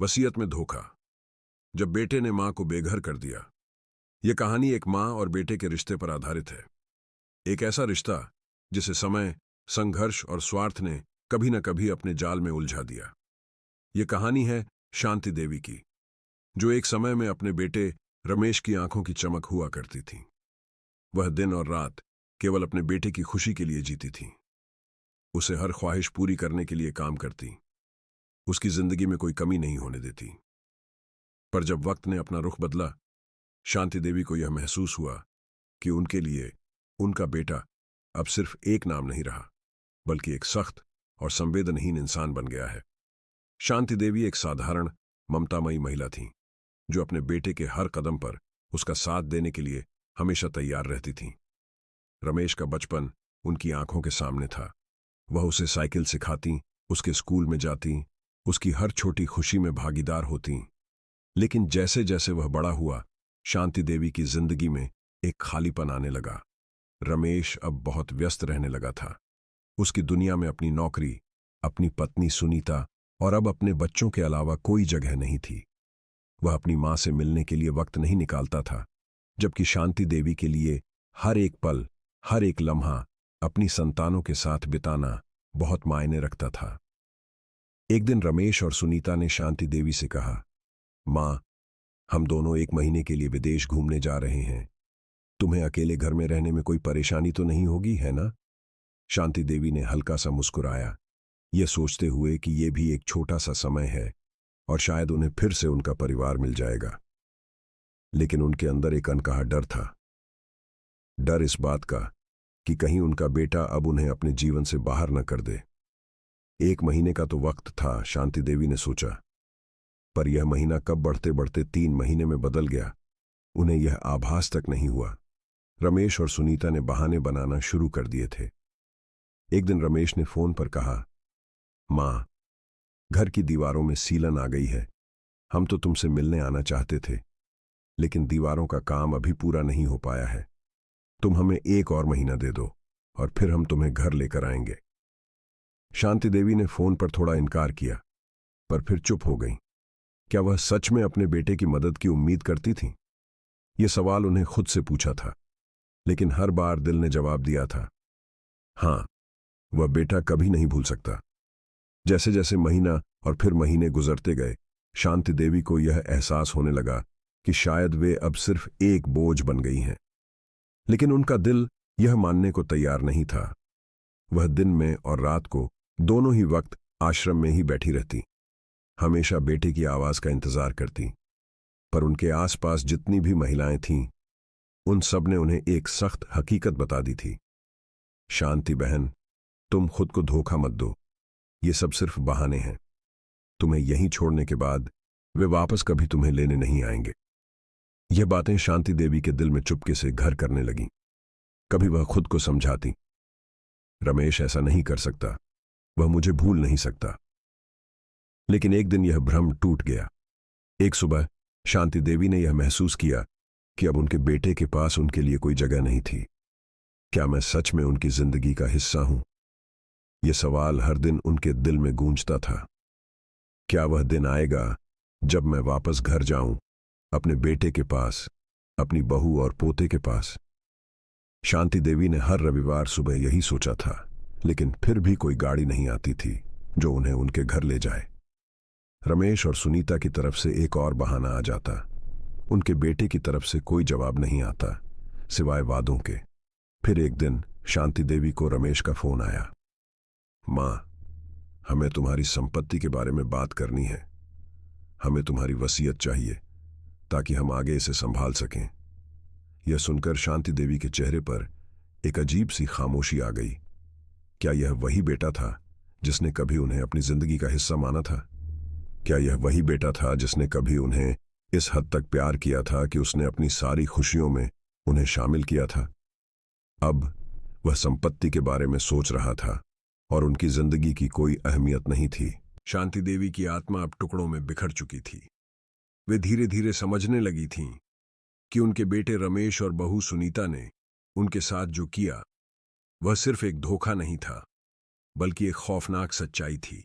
वसीयत में धोखा। जब बेटे ने मां को बेघर कर दिया। यह कहानी एक मां और बेटे के रिश्ते पर आधारित है। एक ऐसा रिश्ता जिसे समय, संघर्ष और स्वार्थ ने कभी न कभी अपने जाल में उलझा दिया। यह कहानी है शांति देवी की, जो एक समय में अपने बेटे रमेश की आंखों की चमक हुआ करती थी। वह दिन और रात केवल अपने बेटे की खुशी के लिए जीती थी। उसे हर ख्वाहिश पूरी करने के लिए काम करती, उसकी जिंदगी में कोई कमी नहीं होने देती। पर जब वक्त ने अपना रुख बदला, शांति देवी को यह महसूस हुआ कि उनके लिए उनका बेटा अब सिर्फ एक नाम नहीं रहा, बल्कि एक सख्त और संवेदनहीन इंसान बन गया है। शांति देवी एक साधारण, ममतामयी महिला थी, जो अपने बेटे के हर कदम पर उसका साथ देने के लिए हमेशा तैयार रहती थी। रमेश का बचपन उनकी आंखों के सामने था। वह उसे साइकिल सिखाती, उसके स्कूल में जाती, उसकी हर छोटी खुशी में भागीदार होती। लेकिन जैसे जैसे वह बड़ा हुआ, शांति देवी की जिंदगी में एक खालीपन आने लगा। रमेश अब बहुत व्यस्त रहने लगा था। उसकी दुनिया में अपनी नौकरी, अपनी पत्नी सुनीता और अब अपने बच्चों के अलावा कोई जगह नहीं थी। वह अपनी मां से मिलने के लिए वक्त नहीं निकालता था, जबकि शांति देवी के लिए हर एक पल, हर एक लम्हा अपनी संतानों के साथ बिताना बहुत मायने रखता था। एक दिन रमेश और सुनीता ने शांति देवी से कहा, मां, हम दोनों 1 महीने के लिए विदेश घूमने जा रहे हैं। तुम्हें अकेले घर में रहने में कोई परेशानी तो नहीं होगी, है ना? शांति देवी ने हल्का सा मुस्कुराया, यह सोचते हुए कि यह भी एक छोटा सा समय है और शायद उन्हें फिर से उनका परिवार मिल जाएगा। लेकिन उनके अंदर एक अनकहा डर था। डर इस बात का कि कहीं उनका बेटा अब उन्हें अपने जीवन से बाहर न कर दे। 1 महीने का तो वक्त था, शांति देवी ने सोचा, पर यह महीना कब बढ़ते बढ़ते 3 महीने में बदल गया, उन्हें यह आभास तक नहीं हुआ। रमेश और सुनीता ने बहाने बनाना शुरू कर दिए थे। एक दिन रमेश ने फोन पर कहा, मां, घर की दीवारों में सीलन आ गई है। हम तो तुमसे मिलने आना चाहते थे, लेकिन दीवारों का काम अभी पूरा नहीं हो पाया है। तुम हमें 1 और महीना दे दो और फिर हम तुम्हें घर लेकर आएंगे। शांति देवी ने फोन पर थोड़ा इनकार किया, पर फिर चुप हो गई। क्या वह सच में अपने बेटे की मदद की उम्मीद करती थी? यह सवाल उन्हें खुद से पूछा था, लेकिन हर बार दिल ने जवाब दिया था, हां, वह बेटा कभी नहीं भूल सकता। जैसे जैसे महीना और फिर महीने गुजरते गए, शांति देवी को यह एहसास होने लगा कि शायद वे अब सिर्फ एक बोझ बन गई हैं। लेकिन उनका दिल यह मानने को तैयार नहीं था। वह दिन में और रात को दोनों ही वक्त आश्रम में ही बैठी रहती, हमेशा बेटे की आवाज का इंतजार करती। पर उनके आसपास जितनी भी महिलाएं थीं, उन सब ने उन्हें एक सख्त हकीकत बता दी थी, शांति बहन, तुम खुद को धोखा मत दो, ये सब सिर्फ बहाने हैं। तुम्हें यहीं छोड़ने के बाद वे वापस कभी तुम्हें लेने नहीं आएंगे। यह बातें शांति देवी के दिल में चुपके से घर करने लगीं। कभी वह खुद को समझाती, रमेश ऐसा नहीं कर सकता, वह मुझे भूल नहीं सकता। लेकिन एक दिन यह भ्रम टूट गया। एक सुबह शांति देवी ने यह महसूस किया कि अब उनके बेटे के पास उनके लिए कोई जगह नहीं थी। क्या मैं सच में उनकी जिंदगी का हिस्सा हूं? यह सवाल हर दिन उनके दिल में गूंजता था। क्या वह दिन आएगा जब मैं वापस घर जाऊं, अपने बेटे के पास, अपनी बहू और पोते के पास? शांति देवी ने हर रविवार सुबह यही सोचा था, लेकिन फिर भी कोई गाड़ी नहीं आती थी जो उन्हें उनके घर ले जाए। रमेश और सुनीता की तरफ से एक और बहाना आ जाता। उनके बेटे की तरफ से कोई जवाब नहीं आता, सिवाय वादों के। फिर एक दिन शांति देवी को रमेश का फोन आया, मां, हमें तुम्हारी संपत्ति के बारे में बात करनी है। हमें तुम्हारी वसीयत चाहिए ताकि हम आगे इसे संभाल सकें। यह सुनकर शांति देवी के चेहरे पर एक अजीब सी खामोशी आ गई। क्या यह वही बेटा था जिसने कभी उन्हें अपनी जिंदगी का हिस्सा माना था? क्या यह वही बेटा था जिसने कभी उन्हें इस हद तक प्यार किया था कि उसने अपनी सारी खुशियों में उन्हें शामिल किया था? अब वह संपत्ति के बारे में सोच रहा था और उनकी जिंदगी की कोई अहमियत नहीं थी। शांति देवी की आत्मा अब टुकड़ों में बिखर चुकी थी। वे धीरे धीरे समझने लगी थीं कि उनके बेटे रमेश और बहू सुनीता ने उनके साथ जो किया, वह सिर्फ एक धोखा नहीं था, बल्कि एक खौफनाक सच्चाई थी।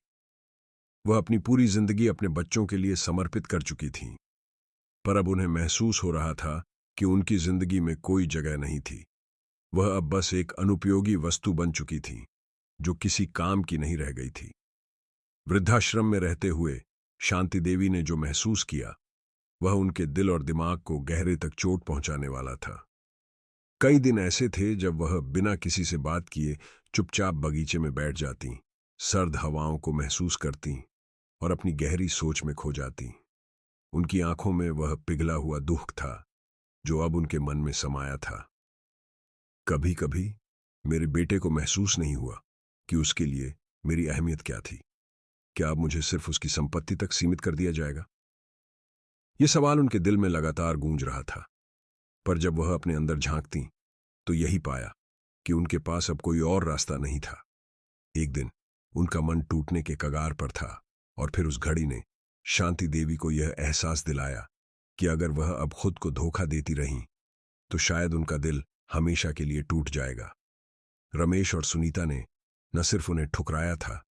वह अपनी पूरी जिंदगी अपने बच्चों के लिए समर्पित कर चुकी थीं, पर अब उन्हें महसूस हो रहा था कि उनकी जिंदगी में कोई जगह नहीं थी। वह अब बस एक अनुपयोगी वस्तु बन चुकी थी, जो किसी काम की नहीं रह गई थी। वृद्धाश्रम में रहते हुए शांति देवी ने जो महसूस किया, वह उनके दिल और दिमाग को गहरे तक चोट पहुंचाने वाला था। कई दिन ऐसे थे जब वह बिना किसी से बात किए चुपचाप बगीचे में बैठ जाती, सर्द हवाओं को महसूस करती और अपनी गहरी सोच में खो जाती। उनकी आंखों में वह पिघला हुआ दुख था, जो अब उनके मन में समाया था। कभी कभी मेरे बेटे को महसूस नहीं हुआ कि उसके लिए मेरी अहमियत क्या थी। क्या अब मुझे सिर्फ उसकी संपत्ति तक सीमित कर दिया जाएगा? यह सवाल उनके दिल में लगातार गूंज रहा था। पर जब वह अपने अंदर झांकती तो यही पाया कि उनके पास अब कोई और रास्ता नहीं था। एक दिन उनका मन टूटने के कगार पर था और फिर उस घड़ी ने शांति देवी को यह एहसास दिलाया कि अगर वह अब खुद को धोखा देती रहीं तो शायद उनका दिल हमेशा के लिए टूट जाएगा। रमेश और सुनीता ने न सिर्फ उन्हें ठुकराया था,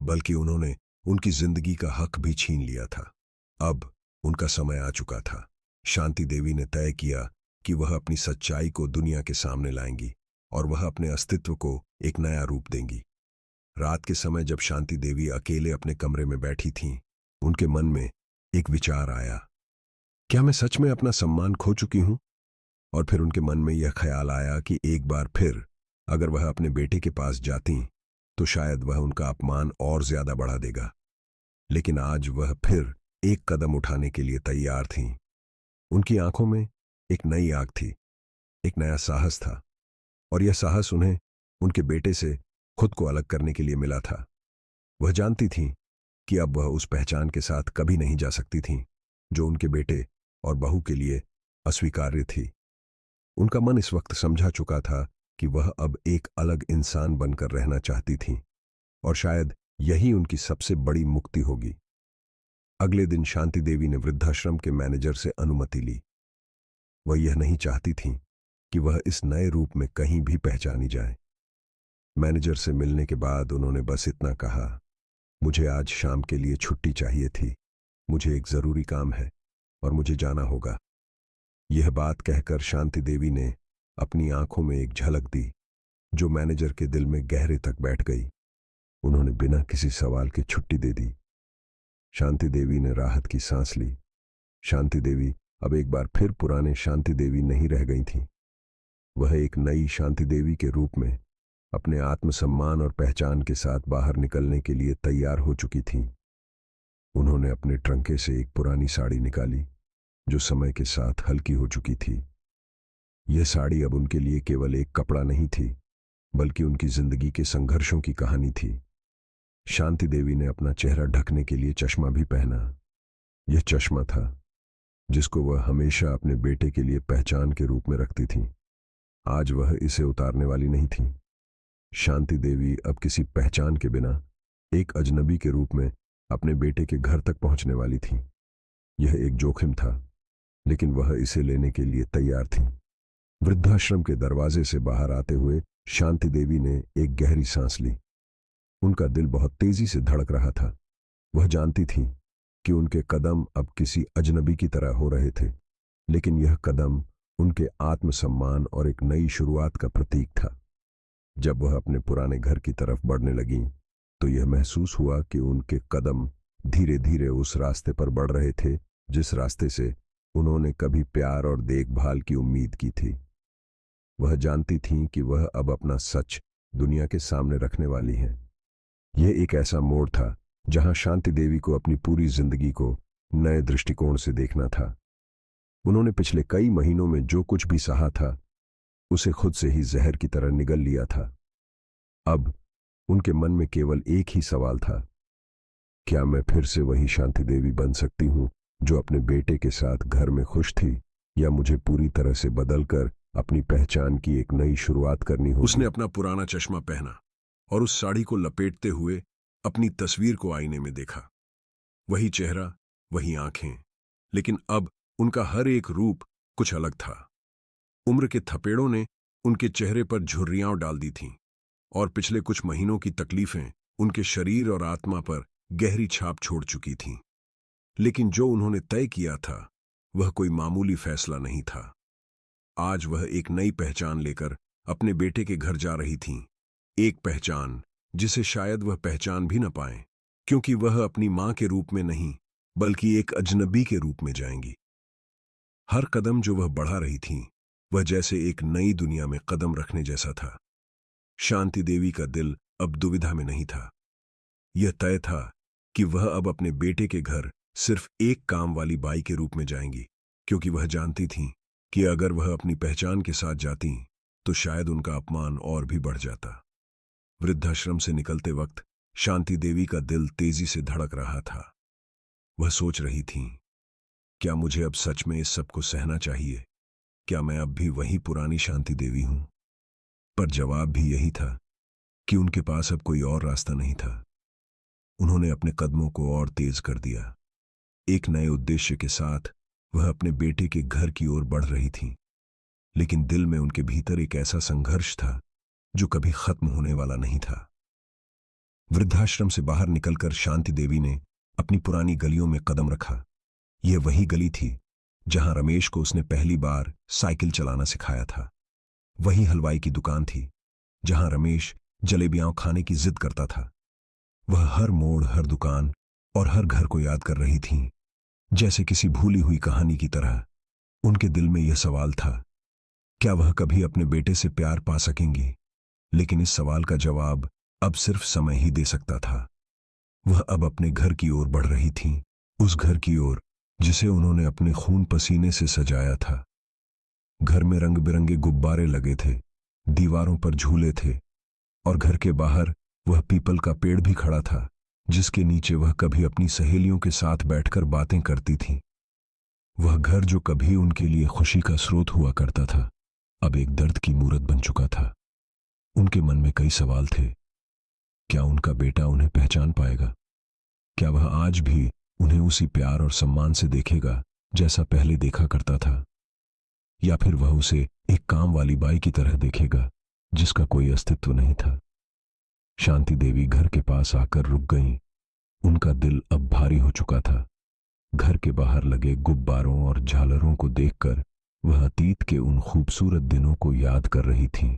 बल्कि उन्होंने उनकी जिंदगी का हक भी छीन लिया था। अब उनका समय आ चुका था। शांति देवी ने तय किया कि वह अपनी सच्चाई को दुनिया के सामने लाएंगी और वह अपने अस्तित्व को एक नया रूप देंगी। रात के समय जब शांति देवी अकेले अपने कमरे में बैठी थीं, उनके मन में एक विचार आया, क्या मैं सच में अपना सम्मान खो चुकी हूं? और फिर उनके मन में यह ख्याल आया कि एक बार फिर अगर वह अपने बेटे के पास जाती तो शायद वह उनका अपमान और ज्यादा बढ़ा देगा। लेकिन आज वह फिर एक कदम उठाने के लिए तैयार थीं। उनकी आंखों में एक नई आग थी, एक नया साहस था, और यह साहस उन्हें उनके बेटे से खुद को अलग करने के लिए मिला था। वह जानती थीं कि अब वह उस पहचान के साथ कभी नहीं जा सकती थीं जो उनके बेटे और बहू के लिए अस्वीकार्य थी। उनका मन इस वक्त समझा चुका था कि वह अब एक अलग इंसान बनकर रहना चाहती थीं, और शायद यही उनकी सबसे बड़ी मुक्ति होगी। अगले दिन शांति देवी ने वृद्धाश्रम के मैनेजर से अनुमति ली। वह यह नहीं चाहती थीं कि वह इस नए रूप में कहीं भी पहचानी जाए। मैनेजर से मिलने के बाद उन्होंने बस इतना कहा, मुझे आज शाम के लिए छुट्टी चाहिए थी, मुझे एक जरूरी काम है और मुझे जाना होगा। यह बात कहकर शांति देवी ने अपनी आंखों में एक झलक दी, जो मैनेजर के दिल में गहरे तक बैठ गई। उन्होंने बिना किसी सवाल के छुट्टी दे दी। शांति देवी ने राहत की सांस ली। शांति देवी अब एक बार फिर पुराने शांति देवी नहीं रह गई थीं। वह एक नई शांति देवी के रूप में अपने आत्मसम्मान और पहचान के साथ बाहर निकलने के लिए तैयार हो चुकी थीं। उन्होंने अपने ट्रंके से एक पुरानी साड़ी निकाली, जो समय के साथ हल्की हो चुकी थी। यह साड़ी अब उनके लिए केवल एक कपड़ा नहीं थी, बल्कि उनकी जिंदगी के संघर्षों की कहानी थी। शांति देवी ने अपना चेहरा ढकने के लिए चश्मा भी पहना। यह चश्मा था जिसको वह हमेशा अपने बेटे के लिए पहचान के रूप में रखती थीं। आज वह इसे उतारने वाली नहीं थीं। शांति देवी अब किसी पहचान के बिना एक अजनबी के रूप में अपने बेटे के घर तक पहुंचने वाली थीं। यह एक जोखिम था, लेकिन वह इसे लेने के लिए तैयार थीं। वृद्धाश्रम के दरवाजे से बाहर आते हुए शांति देवी ने एक गहरी सांस ली। उनका दिल बहुत तेजी से धड़क रहा था। वह जानती थीं कि उनके कदम अब किसी अजनबी की तरह हो रहे थे, लेकिन यह कदम उनके आत्मसम्मान और एक नई शुरुआत का प्रतीक था। जब वह अपने पुराने घर की तरफ बढ़ने लगीं, तो यह महसूस हुआ कि उनके कदम धीरे धीरे उस रास्ते पर बढ़ रहे थे जिस रास्ते से उन्होंने कभी प्यार और देखभाल की उम्मीद की थी। वह जानती थीं कि वह अब अपना सच दुनिया के सामने रखने वाली हैं। यह एक ऐसा मोड़ था जहां शांति देवी को अपनी पूरी जिंदगी को नए दृष्टिकोण से देखना था। उन्होंने पिछले कई महीनों में जो कुछ भी सहा था, उसे खुद से ही जहर की तरह निगल लिया था। अब उनके मन में केवल एक ही सवाल था, क्या मैं फिर से वही शांति देवी बन सकती हूं जो अपने बेटे के साथ घर में खुश थी, या मुझे पूरी तरह से बदलकर अपनी पहचान की एक नई शुरुआत करनी होगी? उसने अपना पुराना चश्मा पहना और उस साड़ी को लपेटते हुए अपनी तस्वीर को आईने में देखा। वही चेहरा, वही आंखें, लेकिन अब उनका हर एक रूप कुछ अलग था। उम्र के थपेड़ों ने उनके चेहरे पर झुर्रियां डाल दी थीं, और पिछले कुछ महीनों की तकलीफें उनके शरीर और आत्मा पर गहरी छाप छोड़ चुकी थीं। लेकिन जो उन्होंने तय किया था वह कोई मामूली फैसला नहीं था। आज वह एक नई पहचान लेकर अपने बेटे के घर जा रही थीं। एक पहचान जिसे शायद वह पहचान भी न पाएं, क्योंकि वह अपनी मां के रूप में नहीं बल्कि एक अजनबी के रूप में जाएंगी। हर कदम जो वह बढ़ा रही थीं, वह जैसे एक नई दुनिया में कदम रखने जैसा था। शांति देवी का दिल अब दुविधा में नहीं था। यह तय था कि वह अब अपने बेटे के घर सिर्फ एक काम वाली बाई के रूप में जाएंगी, क्योंकि वह जानती थीं कि अगर वह अपनी पहचान के साथ जाती तो शायद उनका अपमान और भी बढ़ जाता। वृद्धाश्रम से निकलते वक्त शांति देवी का दिल तेजी से धड़क रहा था। वह सोच रही थीं, क्या मुझे अब सच में इस सब को सहना चाहिए? क्या मैं अब भी वही पुरानी शांति देवी हूं? पर जवाब भी यही था कि उनके पास अब कोई और रास्ता नहीं था। उन्होंने अपने कदमों को और तेज कर दिया। एक नए उद्देश्य के साथ वह अपने बेटे के घर की ओर बढ़ रही थीं, लेकिन दिल में उनके भीतर एक ऐसा संघर्ष था जो कभी खत्म होने वाला नहीं था। वृद्धाश्रम से बाहर निकलकर शांति देवी ने अपनी पुरानी गलियों में कदम रखा। यह वही गली थी जहां रमेश को उसने पहली बार साइकिल चलाना सिखाया था। वही हलवाई की दुकान थी जहां रमेश जलेबियां खाने की जिद करता था। वह हर मोड़, हर दुकान और हर घर को याद कर रही थीं, जैसे किसी भूली हुई कहानी की तरह। उनके दिल में यह सवाल था, क्या वह कभी अपने बेटे से प्यार पा सकेंगी? लेकिन इस सवाल का जवाब अब सिर्फ समय ही दे सकता था। वह अब अपने घर की ओर बढ़ रही थीं, उस घर की ओर जिसे उन्होंने अपने खून पसीने से सजाया था। घर में रंग बिरंगे गुब्बारे लगे थे, दीवारों पर झूले थे और घर के बाहर वह पीपल का पेड़ भी खड़ा था जिसके नीचे वह कभी अपनी सहेलियों के साथ बैठकर बातें करती थीं। वह घर जो कभी उनके लिए खुशी का स्रोत हुआ करता था, अब एक दर्द की मूरत बन चुका था। उनके मन में कई सवाल थे। क्या उनका बेटा उन्हें पहचान पाएगा? क्या वह आज भी उन्हें उसी प्यार और सम्मान से देखेगा जैसा पहले देखा करता था? या फिर वह उसे एक काम वाली बाई की तरह देखेगा जिसका कोई अस्तित्व नहीं था? शांति देवी घर के पास आकर रुक गईं। उनका दिल अब भारी हो चुका था। घर के बाहर लगे गुब्बारों और झालरों को देखकर वह अतीत के उन खूबसूरत दिनों को याद कर रही थीं,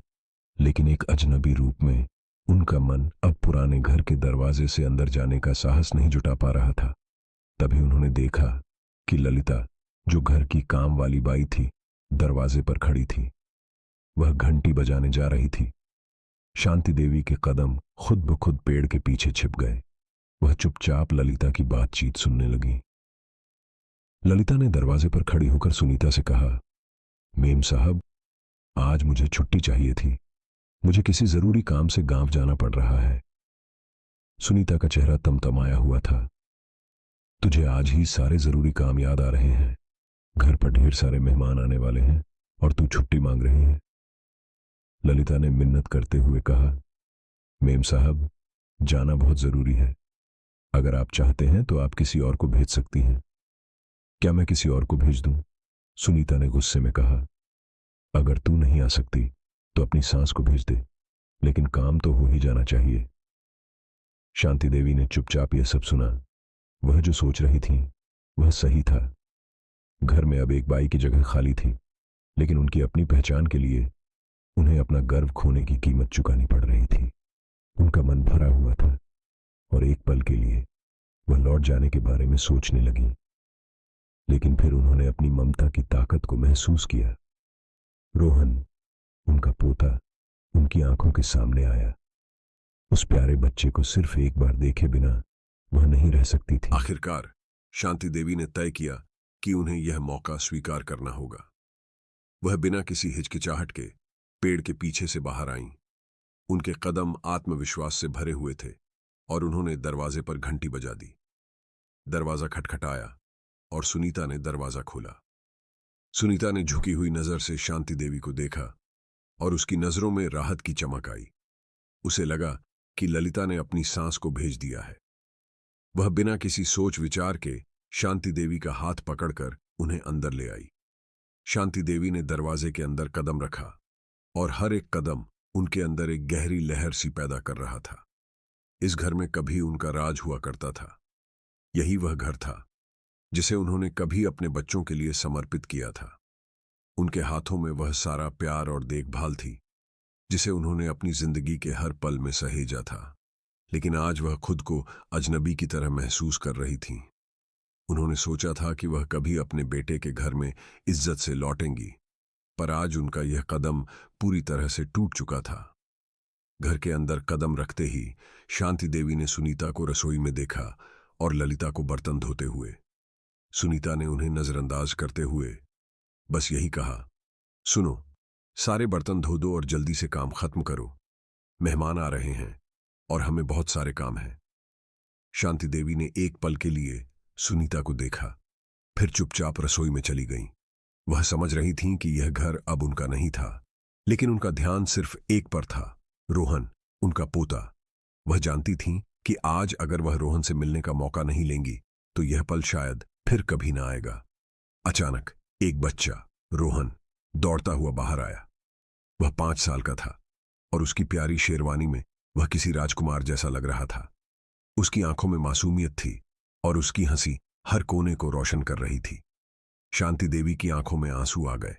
लेकिन एक अजनबी रूप में उनका मन अब पुराने घर के दरवाजे से अंदर जाने का साहस नहीं जुटा पा रहा था। तभी उन्होंने देखा कि ललिता, जो घर की काम वाली बाई थी, दरवाजे पर खड़ी थी। वह घंटी बजाने जा रही थी। शांति देवी के कदम खुद ब खुद पेड़ के पीछे छिप गए। वह चुपचाप ललिता की बातचीत सुनने लगी। ललिता ने दरवाजे पर खड़ी होकर सुनीता से कहा, मेम साहब, आज मुझे छुट्टी चाहिए थी। मुझे किसी जरूरी काम से गांव जाना पड़ रहा है। सुनीता का चेहरा तमतमाया हुआ था। तुझे आज ही सारे जरूरी काम याद आ रहे हैं? घर पर ढेर सारे मेहमान आने वाले हैं और तू छुट्टी मांग रही है? ललिता ने मिन्नत करते हुए कहा, मेम साहब, जाना बहुत जरूरी है। अगर आप चाहते हैं तो आप किसी और को भेज सकती हैं। क्या मैं किसी और को भेज दूं? सुनीता ने गुस्से में कहा, अगर तू नहीं आ सकती तो अपनी सास को भेज दे, लेकिन काम तो हो ही जाना चाहिए। शांति देवी ने चुपचाप यह सब सुना। वह जो सोच रही थी वह सही था। घर में अब एक बाई की जगह खाली थी, लेकिन उनकी अपनी पहचान के लिए उन्हें अपना गर्व खोने की कीमत चुकानी पड़ रही थी। उनका मन भरा हुआ था और एक पल के लिए वह लौट जाने के बारे में सोचने लगी, लेकिन फिर उन्होंने अपनी ममता की ताकत को महसूस किया। रोहन, उनका पोता, उनकी आंखों के सामने आया। उस प्यारे बच्चे को सिर्फ एक बार देखे बिना वह नहीं रह सकती थी। आखिरकार शांति देवी ने तय किया कि उन्हें यह मौका स्वीकार करना होगा। वह बिना किसी हिचकिचाहट के पेड़ के पीछे से बाहर आईं। उनके कदम आत्मविश्वास से भरे हुए थे और उन्होंने दरवाजे पर घंटी बजा दी। दरवाजा खटखटाया और सुनीता ने दरवाजा खोला। सुनीता ने झुकी हुई नजर से शांति देवी को देखा और उसकी नजरों में राहत की चमक आई। उसे लगा कि ललिता ने अपनी सांस को भेज दिया है। वह बिना किसी सोच विचार के शांति देवी का हाथ पकड़कर उन्हें अंदर ले आई। शांति देवी ने दरवाजे के अंदर कदम रखा और हर एक कदम उनके अंदर एक गहरी लहर सी पैदा कर रहा था। इस घर में कभी उनका राज हुआ करता था। यही वह घर था जिसे उन्होंने कभी अपने बच्चों के लिए समर्पित किया था। उनके हाथों में वह सारा प्यार और देखभाल थी जिसे उन्होंने अपनी जिंदगी के हर पल में सहेजा था। लेकिन आज वह खुद को अजनबी की तरह महसूस कर रही थीं। उन्होंने सोचा था कि वह कभी अपने बेटे के घर में इज्जत से लौटेंगी, पर आज उनका यह कदम पूरी तरह से टूट चुका था। घर के अंदर कदम रखते ही शांति देवी ने सुनीता को रसोई में देखा और ललिता को बर्तन धोते हुए। सुनीता ने उन्हें नजरअंदाज करते हुए बस यही कहा, सुनो, सारे बर्तन धो दो और जल्दी से काम खत्म करो। मेहमान आ रहे हैं और हमें बहुत सारे काम हैं। शांति देवी ने एक पल के लिए सुनीता को देखा, फिर चुपचाप रसोई में चली गईं। वह समझ रही थीं कि यह घर अब उनका नहीं था, लेकिन उनका ध्यान सिर्फ एक पर था, रोहन, उनका पोता। वह जानती थीं कि आज अगर वह रोहन से मिलने का मौका नहीं लेंगी तो यह पल शायद फिर कभी ना आएगा। अचानक एक बच्चा, रोहन, दौड़ता हुआ बाहर आया। वह 5 साल का था और उसकी प्यारी शेरवानी में वह किसी राजकुमार जैसा लग रहा था। उसकी आंखों में मासूमियत थी और उसकी हंसी हर कोने को रोशन कर रही थी। शांति देवी की आंखों में आंसू आ गए।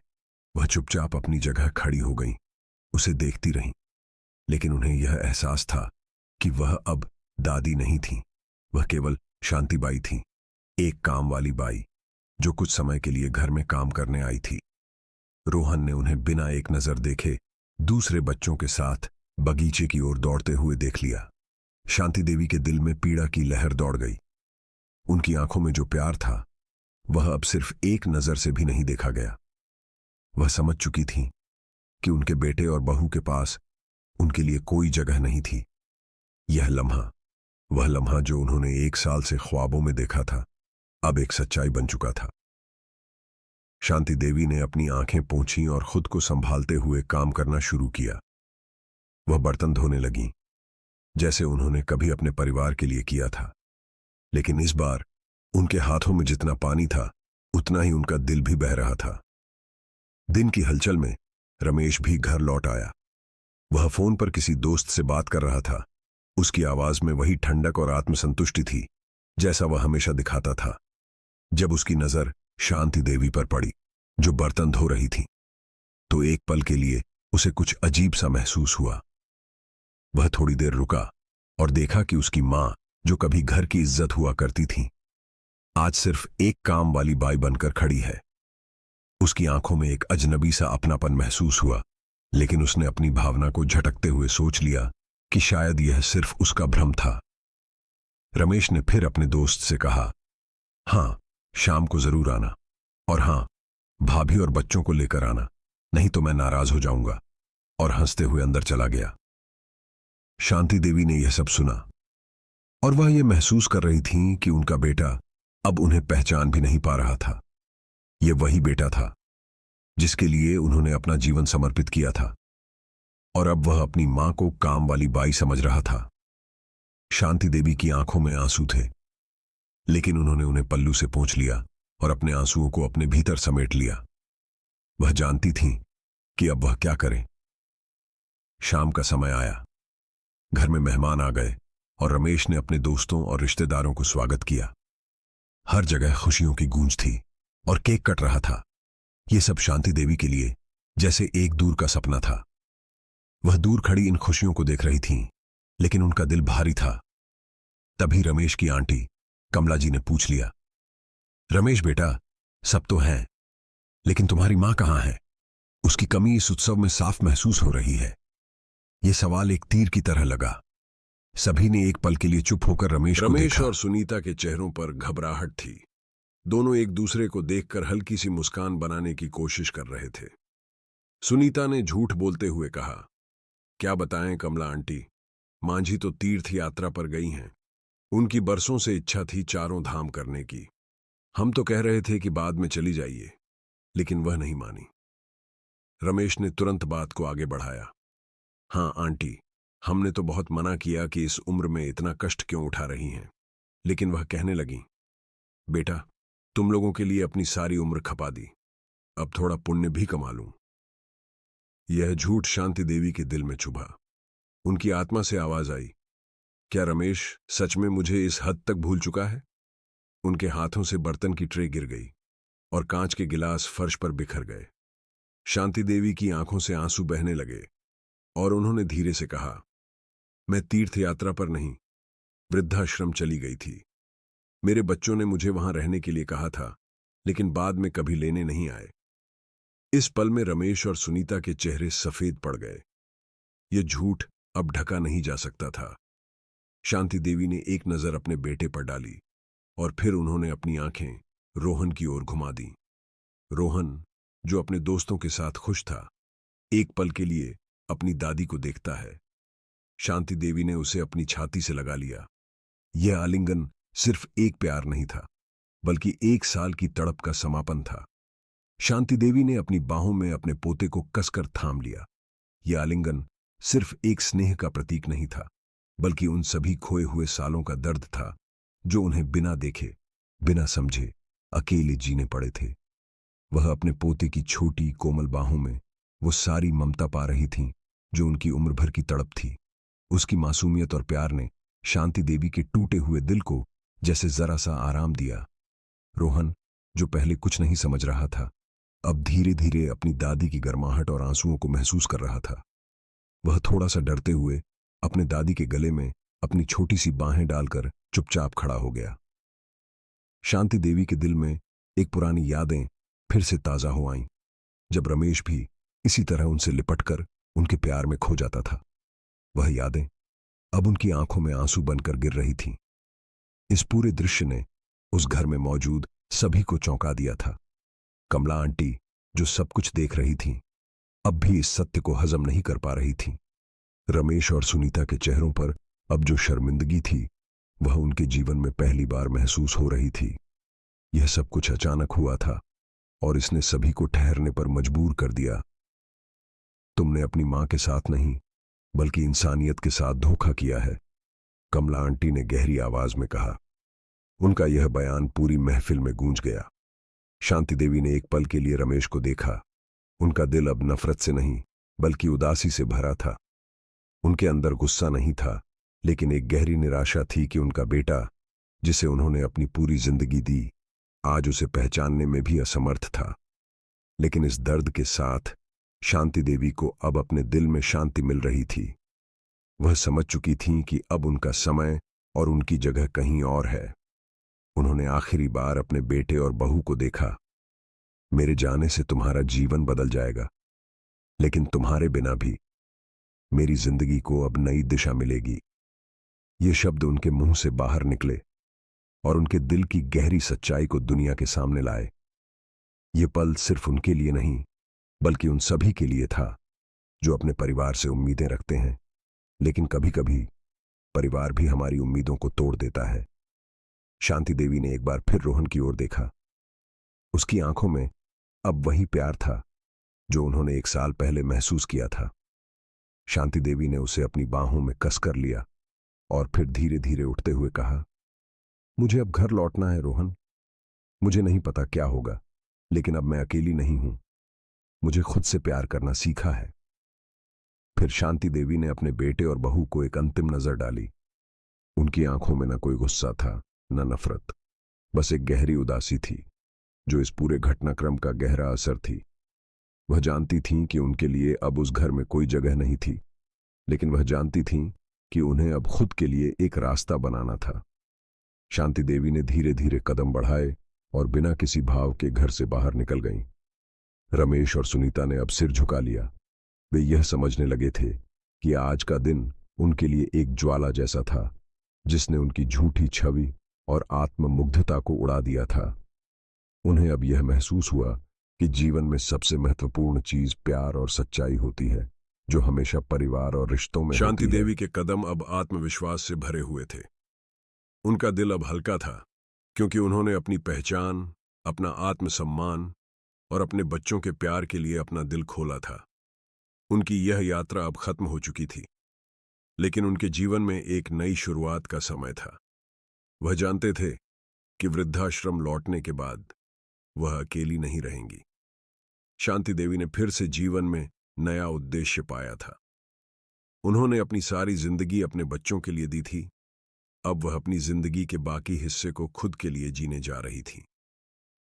वह चुपचाप अपनी जगह खड़ी हो गईं, उसे देखती रहीं। लेकिन उन्हें यह एहसास था कि वह अब दादी नहीं थीं, वह केवल शांतिबाई थीं, एक काम वाली बाई जो कुछ समय के लिए घर में काम करने आई थी। रोहन ने उन्हें बिना एक नजर देखे दूसरे बच्चों के साथ बगीचे की ओर दौड़ते हुए देख लिया। शांति देवी के दिल में पीड़ा की लहर दौड़ गई। उनकी आंखों में जो प्यार था वह अब सिर्फ एक नजर से भी नहीं देखा गया। वह समझ चुकी थी कि उनके बेटे और बहू के पास उनके लिए कोई जगह नहीं थी। यह लम्हा, वह लम्हा जो उन्होंने 1 साल से ख्वाबों में देखा था, अब एक सच्चाई बन चुका था। शांति देवी ने अपनी आंखें पोंछीं और खुद को संभालते हुए काम करना शुरू किया। वह बर्तन धोने लगीं, जैसे उन्होंने कभी अपने परिवार के लिए किया था। लेकिन इस बार उनके हाथों में जितना पानी था उतना ही उनका दिल भी बह रहा था। दिन की हलचल में रमेश भी घर लौट आया। वह फोन पर किसी दोस्त से बात कर रहा था। उसकी आवाज में वही ठंडक और आत्मसंतुष्टि थी जैसा वह हमेशा दिखाता था। जब उसकी नजर शांति देवी पर पड़ी जो बर्तन धो रही थी, तो एक पल के लिए उसे कुछ अजीब सा महसूस हुआ। वह थोड़ी देर रुका और देखा कि उसकी मां, जो कभी घर की इज्जत हुआ करती थी, आज सिर्फ एक काम वाली बाई बनकर खड़ी है। उसकी आंखों में एक अजनबी सा अपनापन महसूस हुआ, लेकिन उसने अपनी भावना को झटकते हुए सोच लिया कि शायद यह सिर्फ उसका भ्रम था। रमेश ने फिर अपने दोस्त से कहा, हां, शाम को जरूर आना, और हां, भाभी और बच्चों को लेकर आना, नहीं तो मैं नाराज हो जाऊंगा, और हंसते हुए अंदर चला गया। शांति देवी ने यह सब सुना और वह यह महसूस कर रही थीं कि उनका बेटा अब उन्हें पहचान भी नहीं पा रहा था। यह वही बेटा था जिसके लिए उन्होंने अपना जीवन समर्पित किया था, और अब वह अपनी मां को काम वाली बाई समझ रहा था। शांति देवी की आंखों में आंसू थे, लेकिन उन्होंने उन्हें पल्लू से पोंछ लिया और अपने आंसुओं को अपने भीतर समेट लिया। वह जानती थीं कि अब वह क्या करें। शाम का समय आया। घर में मेहमान आ गए और रमेश ने अपने दोस्तों और रिश्तेदारों को स्वागत किया। हर जगह खुशियों की गूंज थी और केक कट रहा था। यह सब शांति देवी के लिए जैसे एक दूर का सपना था। वह दूर खड़ी इन खुशियों को देख रही थीं, लेकिन उनका दिल भारी था। तभी रमेश की आंटी कमला जी ने पूछ लिया, रमेश बेटा, सब तो हैं, लेकिन तुम्हारी मां कहां है? उसकी कमी इस उत्सव में साफ महसूस हो रही है। यह सवाल एक तीर की तरह लगा। सभी ने एक पल के लिए चुप होकर रमेश को देखा। और सुनीता के चेहरों पर घबराहट थी। दोनों एक दूसरे को देखकर हल्की सी मुस्कान बनाने की कोशिश कर रहे थे। सुनीता ने झूठ बोलते हुए कहा, क्या बताएं कमला आंटी, मांझी तो तीर्थ यात्रा पर गई हैं। उनकी बरसों से इच्छा थी चारों धाम करने की। हम तो कह रहे थे कि बाद में चली जाइए, लेकिन वह नहीं मानी। रमेश ने तुरंत बात को आगे बढ़ाया, हाँ आंटी, हमने तो बहुत मना किया कि इस उम्र में इतना कष्ट क्यों उठा रही हैं, लेकिन वह कहने लगी, बेटा, तुम लोगों के लिए अपनी सारी उम्र खपा दी, अब थोड़ा पुण्य भी कमा लूं। यह झूठ शांति देवी के दिल में चुभा। उनकी आत्मा से आवाज आई, क्या रमेश सच में मुझे इस हद तक भूल चुका है? उनके हाथों से बर्तन की ट्रे गिर गई और कांच के गिलास फर्श पर बिखर गए। शांति देवी की आंखों से आंसू बहने लगे और उन्होंने धीरे से कहा, मैं तीर्थ यात्रा पर नहीं, वृद्धाश्रम चली गई थी। मेरे बच्चों ने मुझे वहां रहने के लिए कहा था, लेकिन बाद में कभी लेने नहीं आए। इस पल में रमेश और सुनीता के चेहरे सफेद पड़ गए। ये झूठ अब ढका नहीं जा सकता था। शांति देवी ने एक नजर अपने बेटे पर डाली और फिर उन्होंने अपनी आंखें रोहन की ओर घुमा दी। रोहन, जो अपने दोस्तों के साथ खुश था, एक पल के लिए अपनी दादी को देखता है। शांति देवी ने उसे अपनी छाती से लगा लिया। यह आलिंगन सिर्फ एक प्यार नहीं था, बल्कि 1 साल की तड़प का समापन था। शांति देवी ने अपनी बाहों में अपने पोते को कसकर थाम लिया। यह आलिंगन सिर्फ एक स्नेह का प्रतीक नहीं था, बल्कि उन सभी खोए हुए सालों का दर्द था जो उन्हें बिना देखे, बिना समझे अकेले जीने पड़े थे। वह अपने पोते की छोटी कोमल बाहों में वो सारी ममता पा रही थी जो उनकी उम्र भर की तड़प थी। उसकी मासूमियत और प्यार ने शांति देवी के टूटे हुए दिल को जैसे जरा सा आराम दिया। रोहन, जो पहले कुछ नहीं समझ रहा था, अब धीरे धीरे अपनी दादी की गर्माहट और आंसुओं को महसूस कर रहा था। वह थोड़ा सा डरते हुए अपने दादी के गले में अपनी छोटी सी बाहें डालकर चुपचाप खड़ा हो गया। शांति देवी के दिल में एक पुरानी यादें फिर से ताजा हो आईं, जब रमेश भी इसी तरह उनसे लिपटकर उनके प्यार में खो जाता था। वह यादें अब उनकी आंखों में आंसू बनकर गिर रही थीं। इस पूरे दृश्य ने उस घर में मौजूद सभी को चौंका दिया था। कमला आंटी, जो सब कुछ देख रही थीं, अब भी इस सत्य को हजम नहीं कर पा रही थीं। रमेश और सुनीता के चेहरों पर अब जो शर्मिंदगी थी, वह उनके जीवन में पहली बार महसूस हो रही थी। यह सब कुछ अचानक हुआ था और इसने सभी को ठहरने पर मजबूर कर दिया। तुमने अपनी मां के साथ नहीं, बल्कि इंसानियत के साथ धोखा किया है, कमला आंटी ने गहरी आवाज में कहा। उनका यह बयान पूरी महफिल में गूंज गया। शांति देवी ने एक पल के लिए रमेश को देखा। उनका दिल अब नफरत से नहीं, बल्कि उदासी से भरा था। उनके अंदर गुस्सा नहीं था, लेकिन एक गहरी निराशा थी कि उनका बेटा, जिसे उन्होंने अपनी पूरी जिंदगी दी, आज उसे पहचानने में भी असमर्थ था। लेकिन इस दर्द के साथ शांति देवी को अब अपने दिल में शांति मिल रही थी। वह समझ चुकी थीं कि अब उनका समय और उनकी जगह कहीं और है। उन्होंने आखिरी बार अपने बेटे और बहू को देखा। मेरे जाने से तुम्हारा जीवन बदल जाएगा, लेकिन तुम्हारे बिना भी मेरी जिंदगी को अब नई दिशा मिलेगी। ये शब्द उनके मुंह से बाहर निकले और उनके दिल की गहरी सच्चाई को दुनिया के सामने लाए। ये पल सिर्फ उनके लिए नहीं, बल्कि उन सभी के लिए था जो अपने परिवार से उम्मीदें रखते हैं, लेकिन कभी-कभी परिवार भी हमारी उम्मीदों को तोड़ देता है। शांति देवी ने एक बार फिर रोहन की ओर देखा। उसकी आंखों में अब वही प्यार था जो उन्होंने 1 साल पहले महसूस किया था। शांति देवी ने उसे अपनी बाहों में कसकर लिया और फिर धीरे धीरे उठते हुए कहा, मुझे अब घर लौटना है रोहन। मुझे नहीं पता क्या होगा, लेकिन अब मैं अकेली नहीं हूं। मुझे खुद से प्यार करना सीखा है। फिर शांति देवी ने अपने बेटे और बहू को एक अंतिम नजर डाली। उनकी आंखों में न कोई गुस्सा था, न नफरत, बस एक गहरी उदासी थी जो इस पूरे घटनाक्रम का गहरा असर थी। वह जानती थीं कि उनके लिए अब उस घर में कोई जगह नहीं थी, लेकिन वह जानती थीं कि उन्हें अब खुद के लिए एक रास्ता बनाना था। शांति देवी ने धीरे धीरे कदम बढ़ाए और बिना किसी भाव के घर से बाहर निकल गईं। रमेश और सुनीता ने अब सिर झुका लिया। वे यह समझने लगे थे कि आज का दिन उनके लिए एक ज्वाला जैसा था, जिसने उनकी झूठी छवि और आत्ममुग्धता को उड़ा दिया था। उन्हें अब यह महसूस हुआ कि जीवन में सबसे महत्वपूर्ण चीज प्यार और सच्चाई होती है, जो हमेशा परिवार और रिश्तों में शांति देवी के कदम अब आत्मविश्वास से भरे हुए थे। उनका दिल अब हल्का था, क्योंकि उन्होंने अपनी पहचान, अपना आत्मसम्मान और अपने बच्चों के प्यार के लिए अपना दिल खोला था। उनकी यह यात्रा अब खत्म हो चुकी थी, लेकिन उनके जीवन में एक नई शुरुआत का समय था। वह जानते थे कि वृद्धाश्रम लौटने के बाद वह अकेली नहीं रहेंगी। शांति देवी ने फिर से जीवन में नया उद्देश्य पाया था। उन्होंने अपनी सारी जिंदगी अपने बच्चों के लिए दी थी, अब वह अपनी जिंदगी के बाकी हिस्से को खुद के लिए जीने जा रही थी।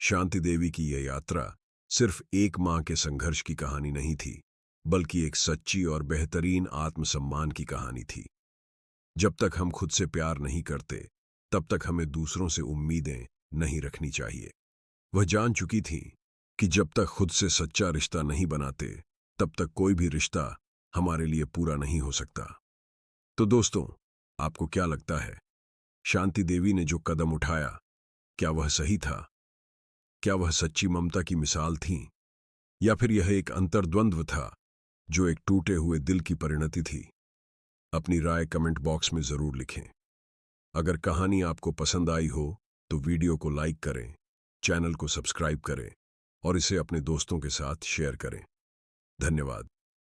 शांति देवी की यह यात्रा सिर्फ एक मां के संघर्ष की कहानी नहीं थी, बल्कि एक सच्ची और बेहतरीन आत्मसम्मान की कहानी थी। जब तक हम खुद से प्यार नहीं करते, तब तक हमें दूसरों से उम्मीदें नहीं रखनी चाहिए। वह जान चुकी थी कि जब तक खुद से सच्चा रिश्ता नहीं बनाते, तब तक कोई भी रिश्ता हमारे लिए पूरा नहीं हो सकता। तो दोस्तों, आपको क्या लगता है, शांति देवी ने जो कदम उठाया, क्या वह सही था? क्या वह सच्ची ममता की मिसाल थी, या फिर यह एक अंतर्द्वंद्व था जो एक टूटे हुए दिल की परिणति थी? अपनी राय कमेंट बॉक्स में जरूर लिखें। अगर कहानी आपको पसंद आई हो तो वीडियो को लाइक करें, चैनल को सब्सक्राइब करें और इसे अपने दोस्तों के साथ शेयर करें। धन्यवाद।